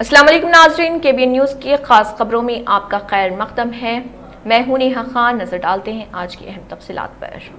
अस्सलाम वालेकुम नाज़रीन, KBN न्यूज़ की खास खबरों में आपका खैर मक़दम है। मैं हूं नेहा खान। नजर डालते हैं आज की अहम तफसीलात पर।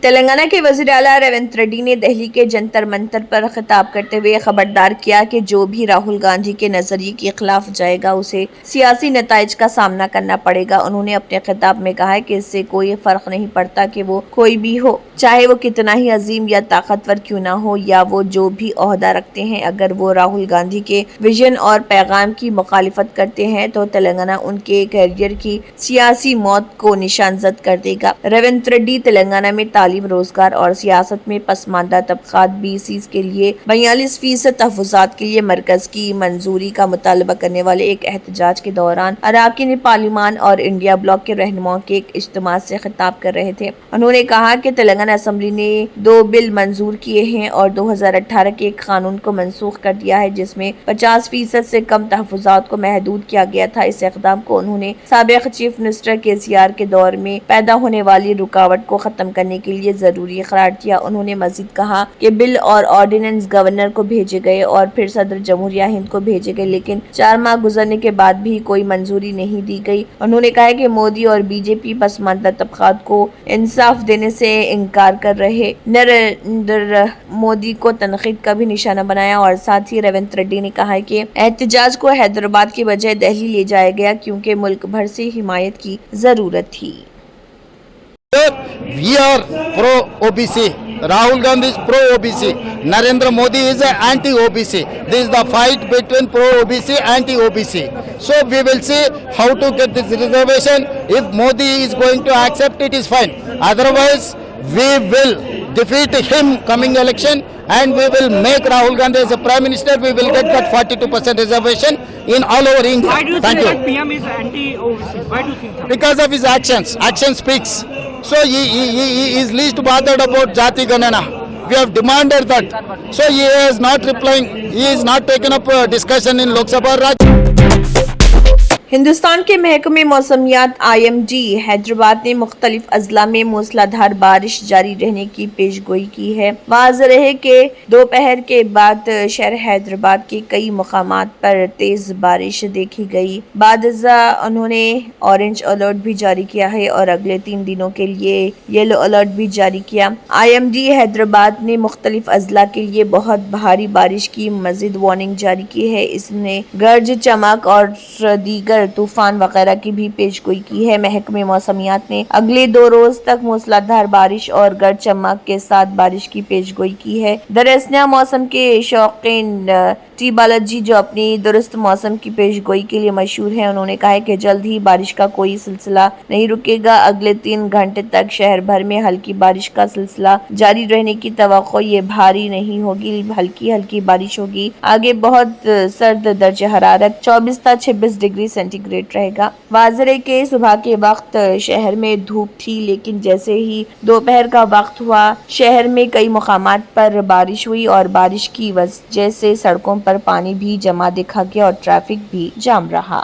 तेलंगाना के वज़ीर आला रेवंत रेड्डी ने दिल्ली के जंतर मंतर पर खिताब करते हुए खबरदार किया कि जो भी राहुल गांधी के नजरिए के खिलाफ जाएगा उसे सियासी नताइज का सामना करना पड़ेगा। उन्होंने अपने खिताब में कहा कि इससे कोई फर्क नहीं पड़ता कि वो कोई भी हो, चाहे वो कितना ही अजीम या ताकतवर क्यों ना हो या वो जो भी ओहदा रखते हैं। अगर वो राहुल गांधी के विजन और पैगाम की मुखालिफत करते हैं तो तेलंगाना उनके कैरियर की सियासी मौत को निशानजद कर देगा। रेवंत रेड्डी तेलंगाना में तालीम, रोजगार और सियासत में पसमानदा तबकात BC के लिए 42% तहफ़्फ़ुज़ात के लिए मरकज की मंजूरी का मुतालबा करने वाले एक एहतजाज के दौरान अरकान पार्लिमान और इंडिया ब्लॉक के रहनुमाओं के एक इज्तिमा से खिताब कर रहे थे। उन्होंने कहा कि तेलंगाना असेंबली ने 2 बिल मंजूर किए हैं और 2018 के एक कानून को मनसूख कर दिया है जिसमें 50% से कम तहफ़्फ़ुज़ात को महदूद किया गया था। इस इक़दाम को उन्होंने साबिक़ चीफ मिनिस्टर KCR के दौर में पैदा होने वाली रुकावट को खत्म करने के लिए जरूरी करार दिया। उन्होंने मजीद कहा कि बिल और ऑर्डिनेंस गवर्नर को भेजे गए और फिर सदर जमहूरिया हिंद को भेजे गए, लेकिन 4 माह गुजरने के बाद भी कोई मंजूरी नहीं दी गई। उन्होंने कहा कि मोदी और BJP पसमानदा तबकात को इंसाफ देने से इनकार कर रहे। नरेंद्र मोदी को तनकीद का भी निशाना बनाया और साथ ही रेवंत रेड्डी ने कहा कि एहतजाज को हैदराबाद की बजाय दिल्ली ले जाया गया क्योंकि मुल्क भर से हिमायत की जरूरत थी। We are pro-OBC. Rahul Gandhi is pro-OBC. Narendra Modi is anti-OBC. This is the fight between pro-OBC and anti-OBC. So we will see how to get this reservation. If Modi is going to accept it, is fine. Otherwise, we will defeat him coming election and we will make Rahul Gandhi as a Prime Minister. We will get that 42% reservation in all over India. Why do you Thank think you. that PM is anti-OBC? Why do you think that? Because of his actions. Action speaks. So he is least bothered about Jati Ganana. We have demanded that. So he is not replying. He is not taking up a discussion in Lok Sabha. Hindustan के महकमे मौसमियात IMD Hyderabad ने मुख्तलिफ अजला में मूसलाधार बारिश जारी रहने की पेशगोई की है। वाज़ेह है कि दोपहर के बाद शहर हैदराबाद के कई मुकामात पर तेज बारिश देखी गई। बादजा उन्होंने ऑरेंज अलर्ट भी जारी किया है और अगले 3 दिनों के लिए येलो अलर्ट भी जारी किया। IMD हैदराबाद ने मुख्तलिफ अजला के लिए बहुत भारी बारिश की मजीद वार्निंग जारी की है। इसने गर्ज, चमक और दीगर तूफान वगैरह की भी पेशगोई की है। महकमे मौसमियात ने अगले 2 रोज तक मूसलाधार बारिश और गर्ज चमक के साथ बारिश की पेशगोई की है। दरअसल मौसम के शौकीन टी बालाजी जो अपनी दुरुस्त मौसम की पेशगोई के लिए मशहूर हैं, उन्होंने कहा है कि जल्द ही बारिश का कोई सिलसिला नहीं रुकेगा। अगले 3 घंटे तक शहर भर में हल्की बारिश का सिलसिला जारी रहने की तवक्को। ये भारी नहीं होगी, हल्की हल्की बारिश होगी। आगे बहुत सर्द दर्जे हरारत 24 से 26 डिग्री सेंटीग्रेड रहेगा। वाज़ेह के सुबह के वक्त शहर में धूप थी, लेकिन जैसे ही दोपहर का वक्त हुआ शहर में कई मुकामात पर बारिश हुई और बारिश की वजह से सड़कों पर पानी भी जमा देखा गया और ट्रैफिक भी जाम रहा।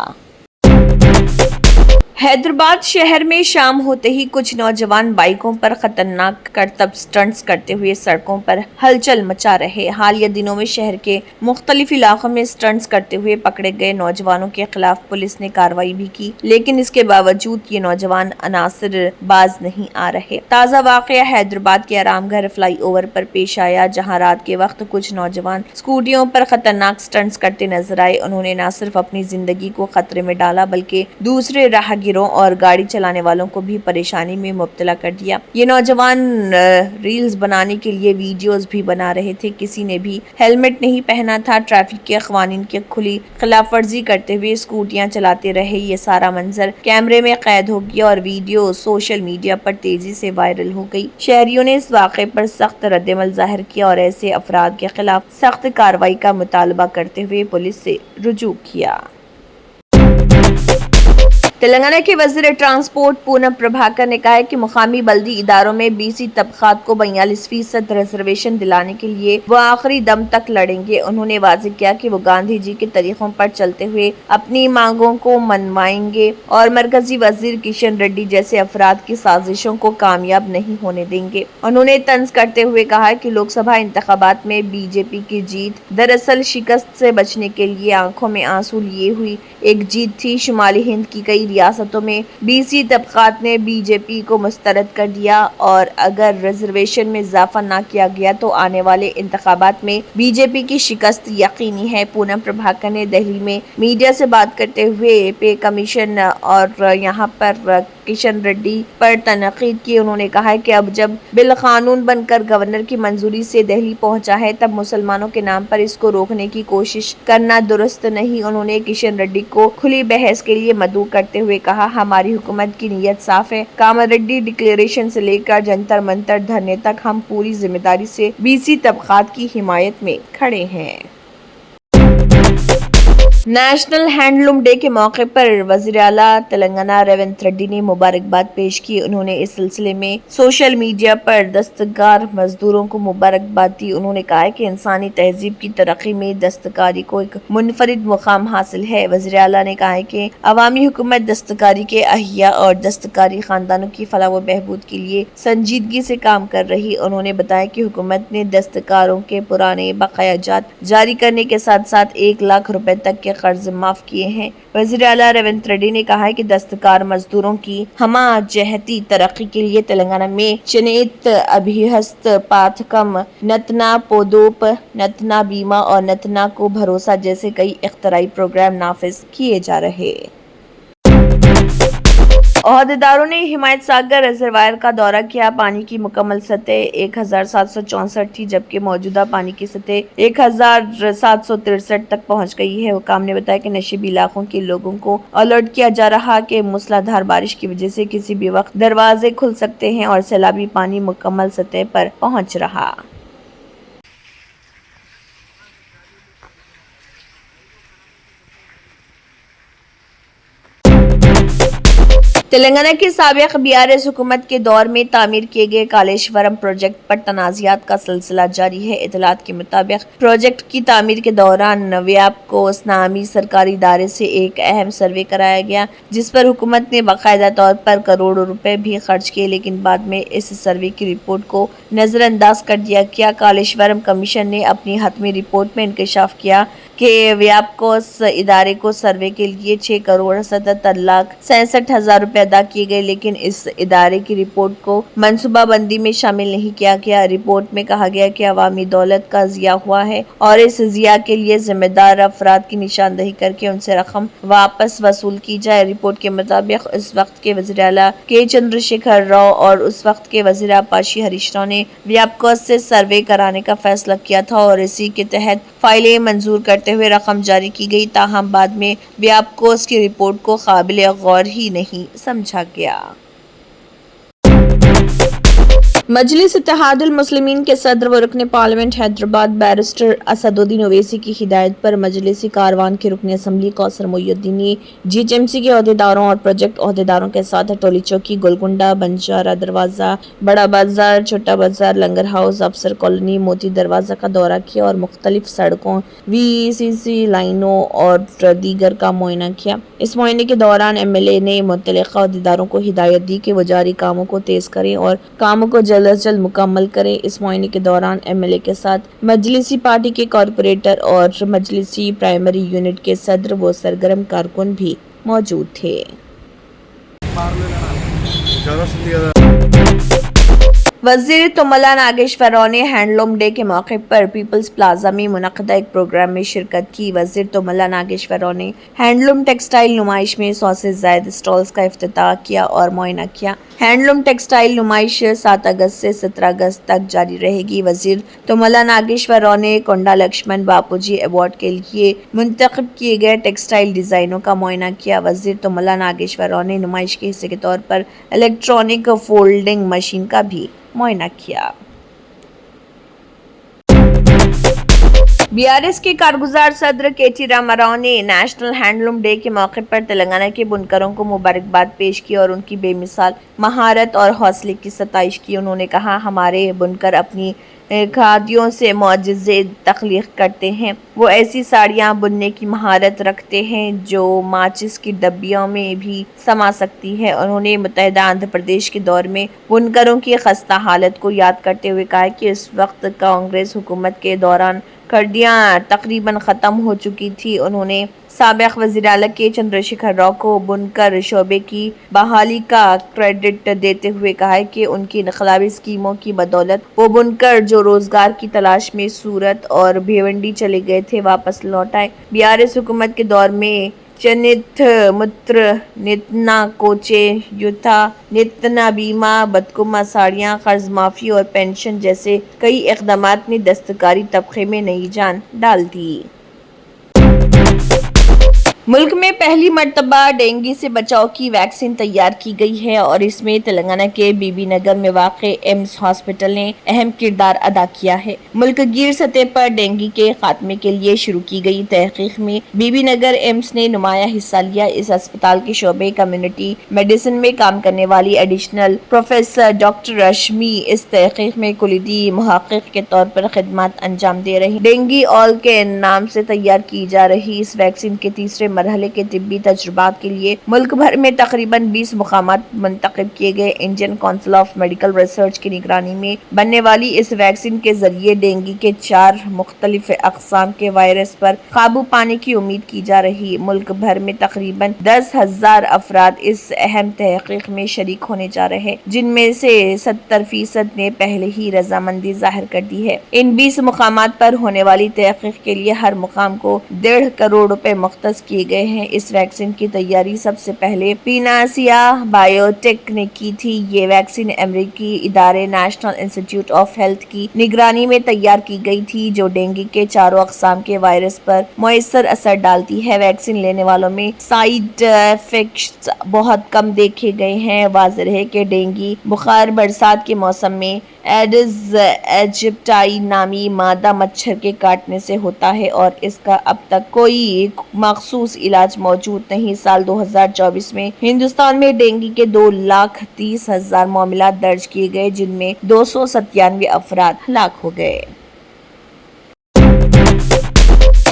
हैदराबाद शहर में शाम होते ही कुछ नौजवान बाइकों पर खतरनाक करतब स्टंट्स करते हुए सड़कों पर हलचल मचा रहे। हालिया दिनों में शहर के मुख्तलिफ इलाकों में स्टंट्स करते हुए पकड़े गए नौजवानों के खिलाफ पुलिस ने कार्रवाई भी की, लेकिन इसके बावजूद ये नौजवान अनासर बाज नहीं आ रहे। ताज़ा वाक़या हैदराबाद के आरामगढ़ फ्लाई ओवर पर पेश आया, जहाँ रात के वक्त कुछ नौजवान स्कूटियों पर खतरनाक स्टंट्स करते नजर आए। उन्होंने न सिर्फ अपनी जिंदगी को खतरे में डाला बल्कि दूसरे राहगीरों और गाड़ी चलाने वालों को भी परेशानी में मुब्तला कर दिया। ये नौजवान रील्स बनाने के लिए वीडियोस भी बना रहे थे। किसी ने भी हेलमेट नहीं पहना था। ट्रैफिक के क़वानीन की खुली खिलाफ वर्जी करते हुए स्कूटियां चलाते रहे। ये सारा मंजर कैमरे में कैद हो गया और वीडियो सोशल मीडिया पर तेजी से वायरल हो गई। शहरियों ने इस वाक़े पर सख्त रद्दमल जाहिर किया और ऐसे अफराद के खिलाफ सख्त कार्रवाई का मुतालबा करते हुए पुलिस से रुजू किया। तेलंगाना के वज़ीर ट्रांसपोर्ट पूनम प्रभाकर ने कहा है कि मुकामी बल्दी इदारों में बीसी तबकात को 42% रिजर्वेशन दिलाने के लिए वो आखिरी दम तक लड़ेंगे। उन्होंने वाज़ेह किया कि वो गांधी जी के तरीकों पर चलते हुए अपनी मांगों को मनवाएंगे और मरकजी वजीर किशन रेड्डी जैसे अफराद की साजिशों को कामयाब नहीं होने देंगे। उन्होंने तंज करते हुए कहा कि लोकसभा इंतखाबात में बीजेपी की जीत दरअसल शिकस्त से बचने के लिए आंखों में आंसू लिए हुई एक जीत थी। शुमाली हिंद की कई रियासतों में बीसी तबकात ने बीजेपी को मुस्तरद कर दिया और अगर रिजर्वेशन में इजाफा न किया गया तो आने वाले इंतखाबात में बीजेपी की शिकस्त यकीनी है। पूनम प्रभाकर ने दिल्ली में मीडिया से बात करते हुए पे कमीशन और यहाँ पर किशन रेड्डी पर तनकीद की। उन्होंने कहा है कि अब जब बिल कानून बनकर गवर्नर की मंजूरी से दिल्ली पहुंचा है तब मुसलमानों के नाम पर इसको रोकने की कोशिश करना दुरुस्त नहीं। उन्होंने किशन रेड्डी को खुली बहस के लिए मदऊ करते हुए कहा, हमारी हुकूमत की नीयत साफ है। कामारेड्डी डिक्लेरेशन से लेकर जंतर मंतर धरने तक हम पूरी जिम्मेदारी से बीसी तबकात की हिमायत में खड़े हैं। नेशनल हैंडलूम डे के मौके पर वज़ीर आला तेलंगाना रेवंत रेड्डी ने मुबारकबाद पेश की। उन्होंने इस सिलसिले में सोशल मीडिया पर दस्तकार मजदूरों को मुबारकबाद दी। उन्होंने कहा है कि इंसानी तहजीब की तरक्की में दस्तकारी को एक मुनफरिद मुकाम हासिल है। वज़ीर आला ने कहा है कि अवामी हुकूमत दस्तकारी के अहिया और दस्तकारी खानदानों की फलाह व बहबूद के लिए संजीदगी से काम कर रही। उन्होंने बताया कि हुकूमत ने दस्तकारों के पुराने बकायाजात जारी करने के साथ साथ 1 लाख रुपए तक के कर्ज माफ किए हैं। वज़ीर आला रेवंत रेड्डी ने कहा है कि दस्तकार मजदूरों की हमा जहती तरक्की के लिए तेलंगाना में चनेत अभिहस्त पाथकम, नतना पोदोप, नतना बीमा और नतना को भरोसा जैसे कई इख्तराई प्रोग्राम नाफिज किए जा रहे। ओहदेदारों ने हिमायत सागर रिजर्वायर का दौरा किया। पानी की मुकम्मल सतह 1764 थी जबकि मौजूदा पानी की सतह 1763 तक पहुंच गई है। हुकाम ने बताया कि नशीबी इलाकों के लोगों को अलर्ट किया जा रहा कि मूसलाधार बारिश की वजह से किसी भी वक्त दरवाजे खुल सकते हैं और सैलाबी पानी मुकम्मल सतह पर पहुंच रहा। तेलंगाना की साबिक बीआरएस हुकूमत के दौर में तामीर किए गए कालेश्वरम प्रोजेक्ट पर तनाज़ात का सिलसिला जारी है। इतलात के मुताबिक प्रोजेक्ट की तामीर के दौरान व्यापकोस नामी सरकारी इदारे से एक अहम सर्वे कराया गया जिस पर हुकूमत ने बाकायदा तौर पर करोड़ों रुपए भी खर्च किए, लेकिन बाद में इस सर्वे की रिपोर्ट को नजरअंदाज कर दिया गया। कालेश्वरम कमीशन ने अपनी हतमी रिपोर्ट में इंकशाफ किया कि व्यापकोस इदारे को सर्वे के लिए 6,77,67,000 रुपए अदा किए गए, लेकिन इस इदारे की रिपोर्ट को मनसूबाबंदी में शामिल नहीं किया गया। रिपोर्ट में कहा गया कि अवामी दौलत का जिया हुआ है और इस जिया के लिए जिम्मेदार अफराद की निशानदही करके उनसे रकम वापस वसूल की जाए। रिपोर्ट के मुताबिक उस वक्त के वज़ीर आला के चंद्रशेखर राव और उस वक्त के वज़ीर आपाशी हरीश राव ने व्यापकोस से सर्वे कराने का फैसला किया था और इसी के तहत फाइलें मंजूर करते हुए रकम जारी की गई। ताहम बाद में व्यापकोस की रिपोर्ट को काबिल गौर ही नहीं समझा गया। मजलिस इत्तेहादुल मुस्लिमीन के सदर व रुकन पार्लियामेंट हैदराबाद बैरिस्टर असदुद्दीन ओवैसी की हिदायत पर मजलिसी कारवान के रुकन असम्बली कौसर मोइनुद्दीन ने जीएचएमसी के अहदेदारों और प्रोजेक्ट अहदेदारों के साथ टोली चौकी, गोलकुंडा, बंजारा दरवाजा, बड़ा बाजार, छोटा बाजार, लंगर हाउस, अफसर कॉलोनी, मोती दरवाजा का दौरा किया और मुख्तलिफ सड़कों, वीसीसी लाइनों और दीगर का मुआयना किया। इस मुआयने के दौरान एमएलए ने मुतल्लिका अहदेदारों को हिदायत दी कि वो जारी कामों को तेज करें और कामों को जल्द अज जल्द मुकम्मल करें। इस मुआयने के दौरान एमएलए के साथ मजलिसी पार्टी के कॉरपोरेटर और मजलिसी प्राइमरी यूनिट के सदर व सरगर्म कारकुन भी मौजूद थे। वज़ीर तुमला नागेश्वर राव ने हैंडलूम डे के मौके पर पीपल्स प्लाजा में मुनक़दा एक प्रोग्राम में शिरकत की। वज़ीर तुमला नागेश्वर राव ने हैंडलूम टेक्सटाइल नुमाइश में 100 से ज़ायद स्टॉल्स का इफ्तिताह किया और मुआयना किया। हैंडलूम टेक्सटाइल नुमाइश 7 अगस्त से 17 अगस्त तक जारी रहेगी। वज़ीर तुमला नागेश्वर राव ने कोंडा लक्ष्मण बापूजी अवार्ड के लिए मुंतखब किए गए टेक्सटाइल डिज़ाइनों का मुआयना किया। वज़ीर तुमला नागेश्वर राव ने नुमाइश के हिस्से के तौर पर इलेक्ट्रॉनिक फोल्डिंग मशीन का भी मुआयना किया। बीआरएस के कारगुजार सदर केटी रामाराव ने नेशनल हैंडलूम डे के मौके पर तेलंगाना के बुनकरों को मुबारकबाद पेश की और उनकी बेमिसाल महारत और हौसले की सताइश की। उन्होंने कहा, हमारे बुनकर अपनी खादियों से मौजज़े तख्लीक करते हैं। वो ऐसी साड़ियाँ बुनने की महारत रखते हैं जो माचिस की डब्बियों में भी समा सकती है। उन्होंने मुत्तहिदा आंध्र प्रदेश के दौर में बुनकरों की खस्ता हालत को याद करते हुए कहा कि इस वक्त कांग्रेस हुकूमत के दौरान खड्डियाँ तकरीबन ख़त्म हो चुकी थी। उन्होंने साबिक़ वज़ीर आला के चंद्रशेखर राव को बुनकर शोबे की बहाली का क्रेडिट देते हुए कहा कि उनकी इनक़लाबी स्कीमों की बदौलत वो बुनकर जो रोज़गार की तलाश में सूरत और भिवंडी चले गए थे वापस लौट आए। बीआरएस हुकूमत के दौर में चनित मुत्र नितना कोचे युथा नितना बीमा बदकुमा साड़ियाँ कर्ज माफ़ी और पेंशन जैसे कई इक़दामात ने दस्तकारी तबके में नई जान डाल दी। मुल्क में पहली मर्तबा डेंगू से बचाव की वैक्सीन तैयार की गई है और इसमें तेलंगाना के बीबी नगर में वाक़े एम्स हॉस्पिटल ने अहम किरदार अदा किया है। मुल्क गिर सतह पर डेंगू के खात्मे के लिए शुरू की गई तहकीक में बीबी नगर एम्स ने नुमाया हिस्सा लिया। इस अस्पताल के शोबे कम्युनिटी मेडिसिन में काम करने वाली एडिशनल प्रोफेसर डॉक्टर रश्मि इस तहकीक में कुलीदी मुहक्किक के तौर पर खिदमत अंजाम दे रही। डेंगू ऑल के नाम से तैयार की जा रही इस वैक्सीन के तीसरे मरहले के तिब्बी तजुर्बात के लिए मुल्क भर में तकरीबन 20 मुकामात मुंतखब किए गए। Indian council of medical research की निगरानी में बनने वाली इस वैक्सीन के जरिए डेंगू के 4 मुख्तलिफ अक़साम के वायरस पर काबू पाने की उम्मीद की जा रही। मुल्क भर में तकरीबन 10,000 अफराद इस अहम तहकीक में शरीक होने जा रहे, जिनमें से 70% ने पहले ही रजामंदी जाहिर कर दी है। इन 20 मुकामात पर होने वाली तहकीक के लिए हर मुकाम को 1.5 करोड़ रुपए मुख्तस किए गए हैं। इस वैक्सीन की तैयारी सबसे पहले पीनासिया बायोटेक ने की थी। ये वैक्सीन अमेरिकी इदारे नेशनल इंस्टीट्यूट ऑफ हेल्थ की निगरानी में तैयार की गई थी, जो डेंगू के 4 अक़साम के वायरस पर मुयस्सर असर डालती है। वैक्सीन लेने वालों में साइड इफेक्ट्स बहुत कम देखे गए हैं। वाज़ेह है कि डेंगू बुखार बरसात के मौसम में एडिस एजिप्टाई नामी मादा मच्छर के काटने से होता है और इसका अब तक कोई मखसूस इलाज मौजूद नहीं। साल 2024 में हिंदुस्तान में डेंगू के 2,30,000 मामला दर्ज किए गए, जिनमें 297 अफराद हलाक हो गए।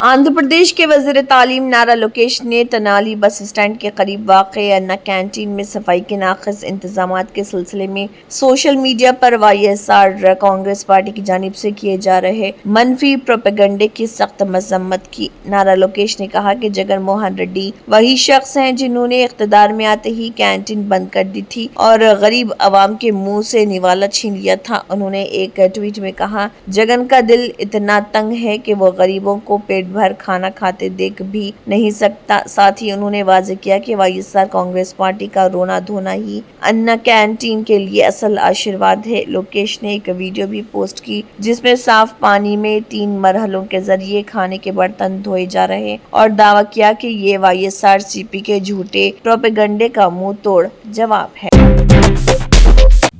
आंध्र प्रदेश के वज़ीर तालीम नारा लोकेश ने तनाली बस स्टैंड के करीब वाक़े अन्ना कैंटीन में सफाई के नाक़िस इंतजामात के सिलसिले में सोशल मीडिया पर वाईएसआर कांग्रेस पार्टी की जानिब से किए जा रहे मनफी प्रोपेगंडे की सख्त मजम्मत की। नारा लोकेश ने कहा कि जगन मोहन रेड्डी वही शख्स हैं जिन्होंने इख्तिदार में आते ही कैंटीन बंद कर दी थी और गरीब आवाम के मुँह से निवाला छीन लिया था। उन्होंने एक ट्वीट में कहा, जगन का दिल इतना तंग है कि वो गरीबों को पेट भर खाना खाते देख भी नहीं सकता। साथ ही उन्होंने वाज़ेह किया कि वाईएसआर कांग्रेस पार्टी का रोना धोना ही अन्ना कैंटीन के लिए असल आशीर्वाद है। लोकेश ने एक वीडियो भी पोस्ट की जिसमें साफ पानी में 3 मरहलों के जरिए खाने के बर्तन धोए जा रहे और दावा किया कि ये वाईएसआर सीपी के झूठे प्रोपेगंडे का मुंह तोड़ जवाब है।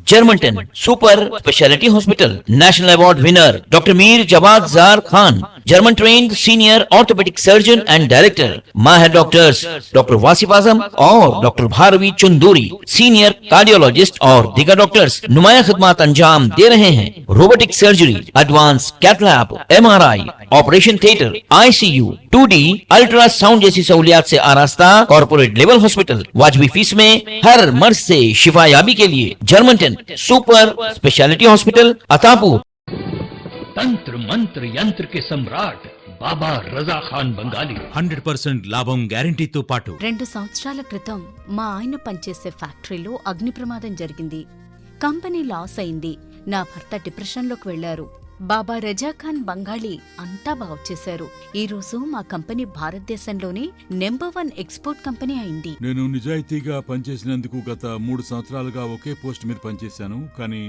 जर्मनटन super speciality hospital national award winner doctor Mir Jawad Zar Khan, German trained senior orthopaedic surgeon and director, माहिर डॉक्टर्स डॉक्टर वासिफ आजम और doctor Bharvi Chanduri, senior cardiologist और दीगर डॉक्टर्स नुमाया खिदमत अंजाम दे रहे हैं। Robotic surgery, advance cath lab, MRI, operation theatre, ICU, 2D ultrasound जैसी सहूलियात से आरास्ता कॉर्पोरेट लेवल हॉस्पिटल। वाजबी फीस में हर मर्ज से शिफायाबी के लिए Germanton super speciality hospital Attapur. तंत्र मंत्र यंत्र के सम्राट బాబా రజా ఖాన్ బంగాలి 100% లాభం గ్యారెంటీతో పాటు 2 సంవత్సరాల క్రితం మా ఆయన పనిచేసే ఫ్యాక్టరీలో అగ్ని ప్రమాదం జరిగింది. కంపెనీ లాస్ అయింది. నా భర్త డిప్రెషన్లోకి వెళ్లారు. బాబా రజాఖాన్ బంగాళీ అంతా బాగు చేశారు. ఈ రోజు మా కంపెనీ భారతదేశంలోనే నెంబర్ 1 ఎక్స్పోర్ట్ కంపెనీ అయింది. నేను నిజాయితీగా పనిచేసినందుకు గత 3 సంవత్సరాలుగా ఒకే పోస్ట్ మీద పనిచేశాను. కానీ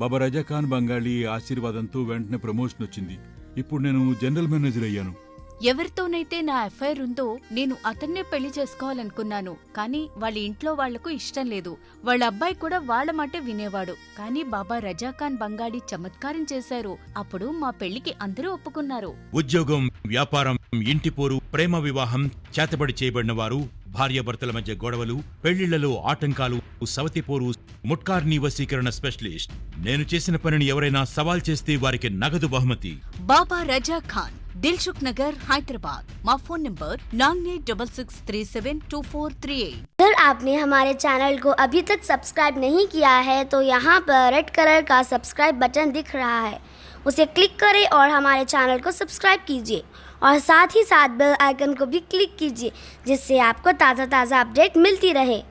బాబా రజాఖాన్ బంగాళీ ఆశీర్వాదంతో వెంటనే ప్రమోషన్ వచ్చింది. ఇప్పుడు నేను జనరల్ మేనేజర్ అయ్యాను. ఎవరితోనైతే నా ఎఫ్ఐఆర్ ఉందో నేను అతన్నే పెళ్లి చేసుకోవాలనుకున్నాను. కానీ వాళ్ళ ఇంట్లో వాళ్లకు ఇష్టం లేదు. వాళ్ళ అబ్బాయి కూడా వాళ్ళ మాటే వినేవాడు. కానీ బాబా రజాఖాన్ బంగాళీ చమత్కారం చేశారు. అప్పుడు మా పెళ్లికి అందరూ ఒప్పుకున్నారు. ఉద్యోగం, వ్యాపారం, ఇంటి పోరు, ప్రేమ వివాహం, చేతబడి చేయబడిన వారు, భార్యాభర్తల మధ్య గొడవలు, పెళ్లిళ్లలో ఆటంకాలు, సవతిపోరు, ముట్కార్నీ వశీకరణ స్పెషలిస్ట్. నేను చేసిన పనిని ఎవరైనా సవాల్ చేస్తే వారికి నగదు బహుమతి. బాబా రజాఖాన్, दिलसुख नगर, हैदराबाद। माँ फोन नंबर 9866372438। अगर आपने हमारे चैनल को अभी तक सब्सक्राइब नहीं किया है तो यहाँ पर रेड कलर का सब्सक्राइब बटन दिख रहा है, उसे क्लिक करें और हमारे चैनल को सब्सक्राइब कीजिए और साथ ही साथ बेल आइकन को भी क्लिक कीजिए, जिससे आपको ताज़ा अपडेट मिलती रहे।